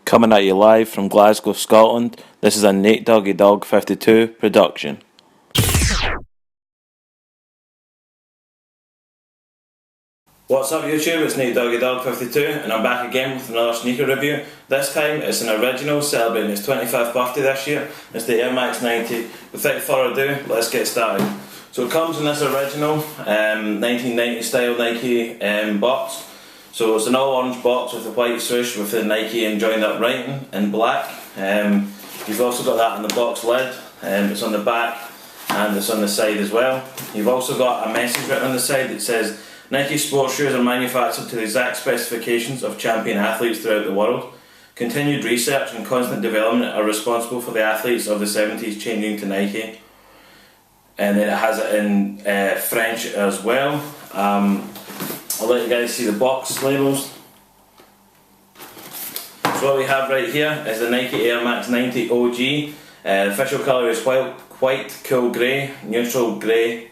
Coming at you live from Glasgow, Scotland, this is a Nate Doggy Dog 52 production. What's up YouTube, it's Nate Doggy Dog 52 and I'm back again with another sneaker review. This time it's an original celebrating its 25th birthday this year. It's the Air Max 90. Without further ado, let's get started. So it comes in this original 1990 style Nike box. So it's an all orange box with a white swoosh with the Nike and joined up writing in black. You've also got that on the box lid, it's on the back and it's on the side as well. You've also got a message written on the side that says Nike sports shoes are manufactured to the exact specifications of champion athletes throughout the world. Continued research and constant development are responsible for the athletes of the 70s changing to Nike. And then it has it in French as well. I'll let you guys see the box labels. So what we have right here is the Nike Air Max 90 OG. The official colour is white, cool grey, neutral grey,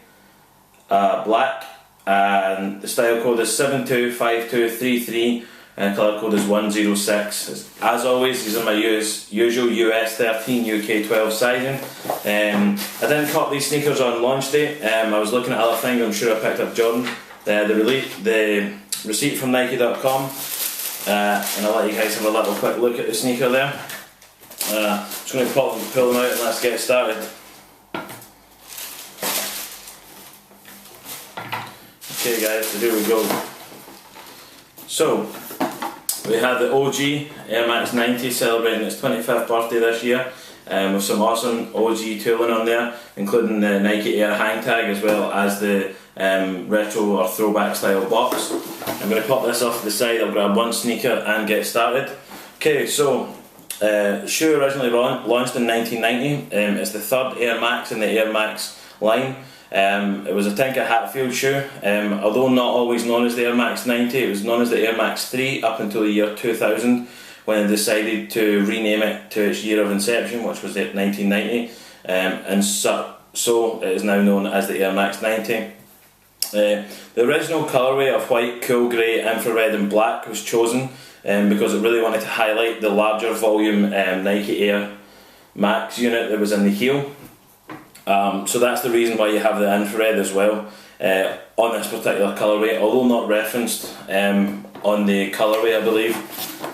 black, and the style code is 725233 and colour code is 106. As always, these are my usual US 13, UK 12 sizing. I didn't cop these sneakers on launch day. I was looking at other things. I'm sure I picked up Jordan. The receipt from Nike.com, and I'll let you guys have a little quick look at the sneaker there. Just going to pull them out and let's get started. Okay guys, so here we go. So, we have the OG Air Max 90 celebrating its 25th birthday this year, with some awesome OG tooling on there, including the Nike Air hang tag as well as the retro or throwback style box. I'm going to pop this off to the side, I'll grab one sneaker and get started. Okay, so the shoe originally launched in 1990. It's the third Air Max in the Air Max line. It was a Tinker Hatfield shoe, although not always known as the Air Max 90, it was known as the Air Max 3 up until the year 2000 when they decided to rename it to its year of inception, which was 1990, and so it is now known as the Air Max 90. The original colourway of white, cool grey, infrared and black was chosen because it really wanted to highlight the larger volume Nike Air Max unit that was in the heel. So that's the reason why you have the infrared as well on this particular colourway, although not referenced on the colourway I believe.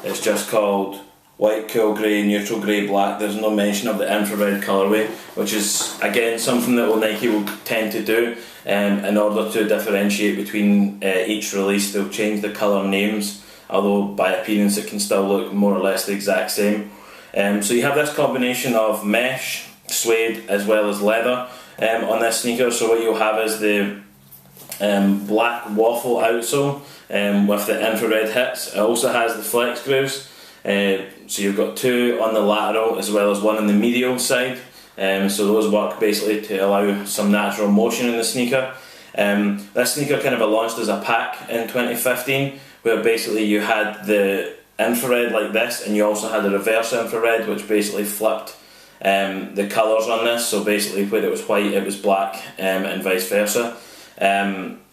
It's just called white, cool grey, neutral grey, black. There's no mention of the infrared colourway, which is again something that Nike will tend to do in order to differentiate between each release. They'll change the colour names, although by appearance it can still look more or less the exact same. So you have this combination of mesh, suede as well as leather on this sneaker. So what you'll have is the black waffle outsole with the infrared hits. It also has the flex grooves, so you've got two on the lateral as well as one on the medial side, so those work basically to allow some natural motion in the sneaker. This sneaker kind of launched as a pack in 2015 where basically you had the infrared like this and you also had the reverse infrared which basically flipped the colours on this, so basically where it was white it was black and vice versa.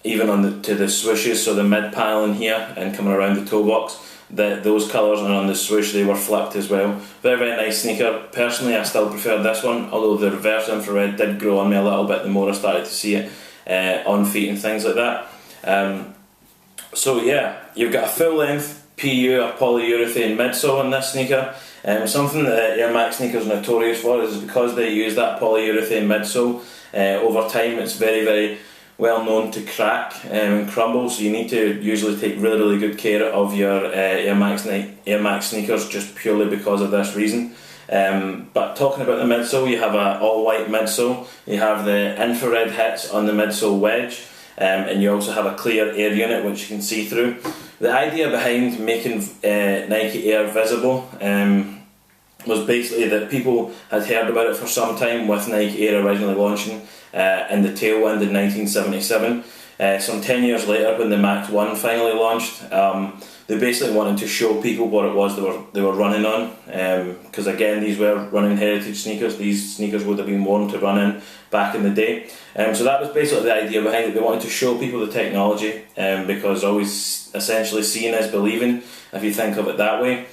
Even on to the swooshes, so the mid panel in here and coming around the toe box, those colours, and on the swoosh they were flipped as well. Very very nice sneaker. Personally I still prefer this one, although the reverse infrared did grow on me a little bit the more I started to see it on feet and things like that. So yeah, you've got a full length PU or polyurethane midsole in this sneaker. Something that Air Max sneakers are notorious for is because they use that polyurethane midsole. Over time it's very very well known to crack and crumble, so you need to usually take really good care of your Air Max sneakers just purely because of this reason. But talking about the midsole, you have an all white midsole, you have the infrared hits on the midsole wedge, and you also have a clear air unit which you can see through. The idea behind making Nike Air visible was basically that people had heard about it for some time with Nike Air originally launching in the tailwind in 1977. Some 10 years later, when the Max 1 finally launched, they basically wanted to show people what it was they were running on, because again, these were running heritage sneakers. These sneakers would have been worn to run in back in the day. So that was basically the idea behind it. They wanted to show people the technology, because always essentially seeing is believing, if you think of it that way.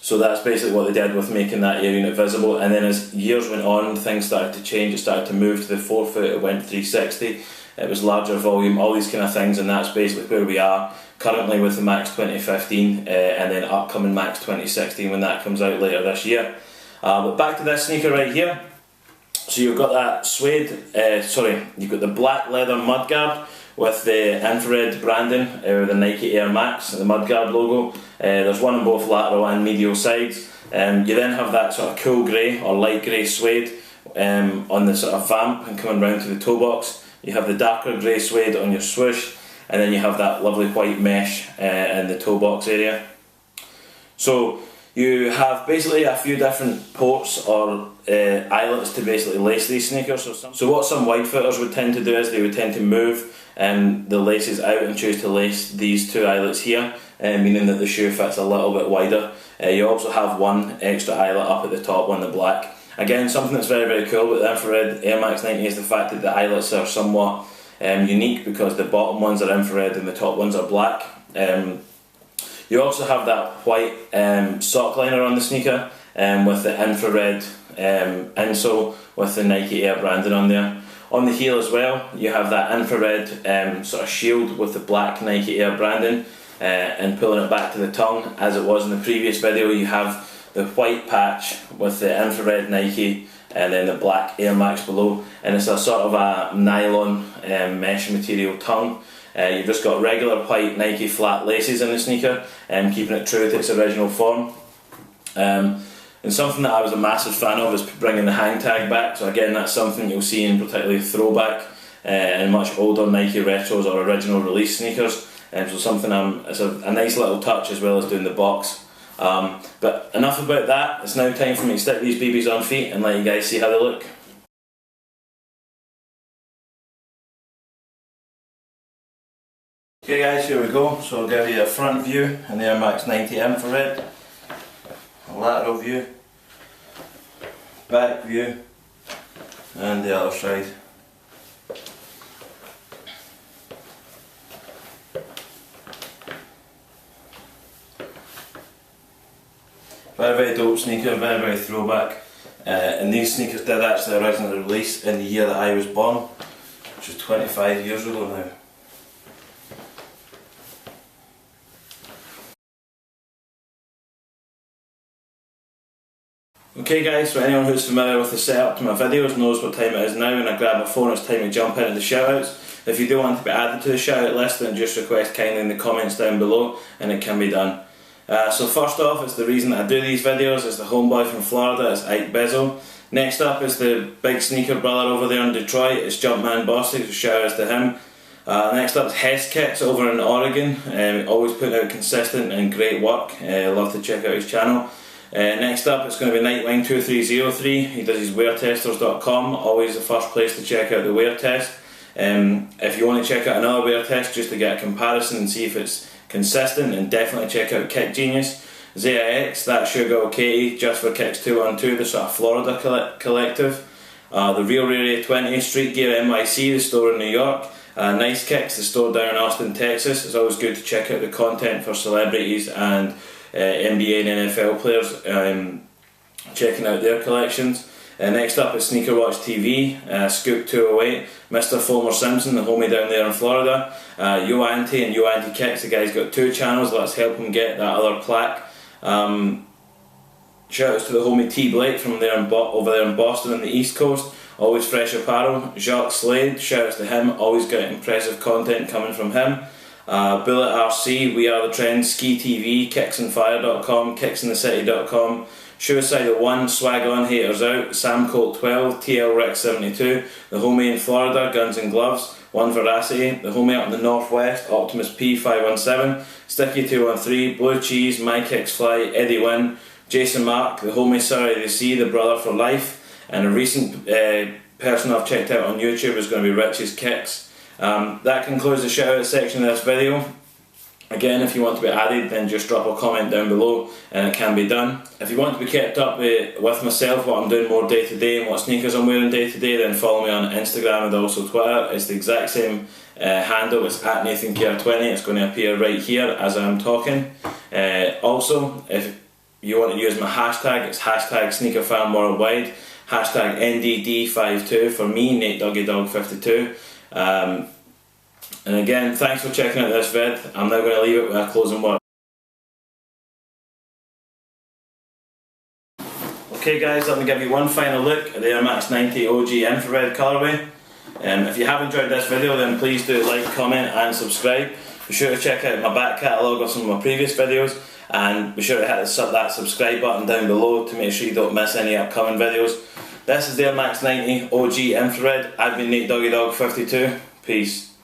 So that's basically what they did with making that air unit visible, and then as years went on, things started to change. It started to move to the 4-foot, it went 360, it was larger volume, all these kind of things, and that's basically where we are currently with the Max 2015, and then upcoming Max 2016 when that comes out later this year. But back to this sneaker right here. So you've got that suede, you've got the black leather mudguard with the infrared branding, with the Nike Air Max, the mudguard logo. There's one on both lateral and medial sides. You then have that sort of cool grey or light grey suede on the sort of vamp and coming round to the toe box. You have the darker grey suede on your swoosh, and then you have that lovely white mesh in the toe box area. So you have basically a few different ports or eyelets to basically lace these sneakers. So what some wide footers would tend to do is they would tend to move the laces out and choose to lace these two eyelets here, meaning that the shoe fits a little bit wider. You also have one extra eyelet up at the top on the black. Again, something that's very, very cool about the infrared Air Max 90 is the fact that the eyelets are somewhat unique, because the bottom ones are infrared and the top ones are black. You also have that white sock liner on the sneaker with the infrared insole with the Nike Air branding on there. On the heel as well, you have that infrared sort of shield with the black Nike Air branding, and pulling it back to the tongue, as it was in the previous video, you have the white patch with the infrared Nike and then the black Air Max below, and it's a sort of a nylon mesh material tongue. You've just got regular white Nike flat laces in the sneaker, keeping it true to its original form. And something that I was a massive fan of is bringing the hang tag back. So again, that's something you'll see in particularly throwback and much older Nike retros or original release sneakers. So something it's a nice little touch, as well as doing the box. But enough about that. It's now time for me to stick these BBs on feet and let you guys see how they look. Okay guys, here we go. So I'll give you a front view in the Air Max 90 infrared, a lateral view, back view, and the other side. Very, very dope sneaker, very, very throwback. And these sneakers did actually originally release in the year that I was born, which was 25 years ago now. Okay guys, so anyone who's familiar with the setup to my videos knows what time it is now. When I grab my phone, it's time to jump into the shoutouts. If you do want to be added to the shoutout list, then just request kindly in the comments down below, and it can be done. So first off, it's the reason that I do these videos. It's the homeboy from Florida, it's Ike Bezzo. Next up is the big sneaker brother over there in Detroit, it's Jumpman Bossy, so shoutouts to him. Next up is Hess Kicks over in Oregon, always putting out consistent and great work. Love to check out his channel. Next up it's going to be Nightwing2303, he does his weartesters.com, always the first place to check out the wear test. If you want to check out another wear test just to get a comparison and see if it's consistent, and definitely check out Kick Genius. ZIX, that's Sugar Katie, just for Kicks 212, the sort of Florida collective. The Real Rare 20, Street Gear NYC, the store in New York. Nice Kicks, the store down in Austin, Texas. It's always good to check out the content for celebrities and NBA and NFL players, checking out their collections. Next up is Sneaker Watch TV, Scoop 208, Mr. Fulmer Simpson, the homie down there in Florida, Yo Auntie and Yo Auntie Kicks, the guy's got 2 channels, let's help him get that other plaque. Shoutouts to the homie T Blake from there over there in Boston on the East Coast, always fresh apparel. Jacques Slade, shoutouts to him, always got impressive content coming from him. Bullet RC, We Are The Trend, Ski TV, kicksandfire.com, kicksinthecity.com, Suicide 1, Swag On, Haters Out, Sam Colt 12, TL Rick 72, the homie in Florida, Guns and Gloves, One Veracity, the homie up in the Northwest, Optimus P 517, Sticky 213, Blue Cheese, My Kicks Fly, Eddie Wynn, Jason Mark, the homie Surrey the Sea, the brother for life, and a recent person I've checked out on YouTube is going to be Rich's Kicks. That concludes the shout out section of this video. Again, if you want to be added, then just drop a comment down below and it can be done. If you want to be kept up with myself, what I'm doing more day to day and what sneakers I'm wearing day to day, then follow me on Instagram and also Twitter. It's the exact same handle, it's at NathanKR20. It's going to appear right here as I'm talking. Also, if you want to use my hashtag, it's hashtag SneakerFanWorldwide, hashtag NDD52 for me, NateDoggyDog52. And again, thanks for checking out this vid. I'm now going to leave it with a closing word. Okay guys, let me give you one final look at the Air Max 90 OG infrared colourway. If you have enjoyed this video, then please do like, comment and subscribe. Be sure to check out my back catalogue of some of my previous videos, and be sure to hit that subscribe button down below to make sure you don't miss any upcoming videos. This is the Air Max 90 OG infrared. I've been NateDoggyDog52. Peace.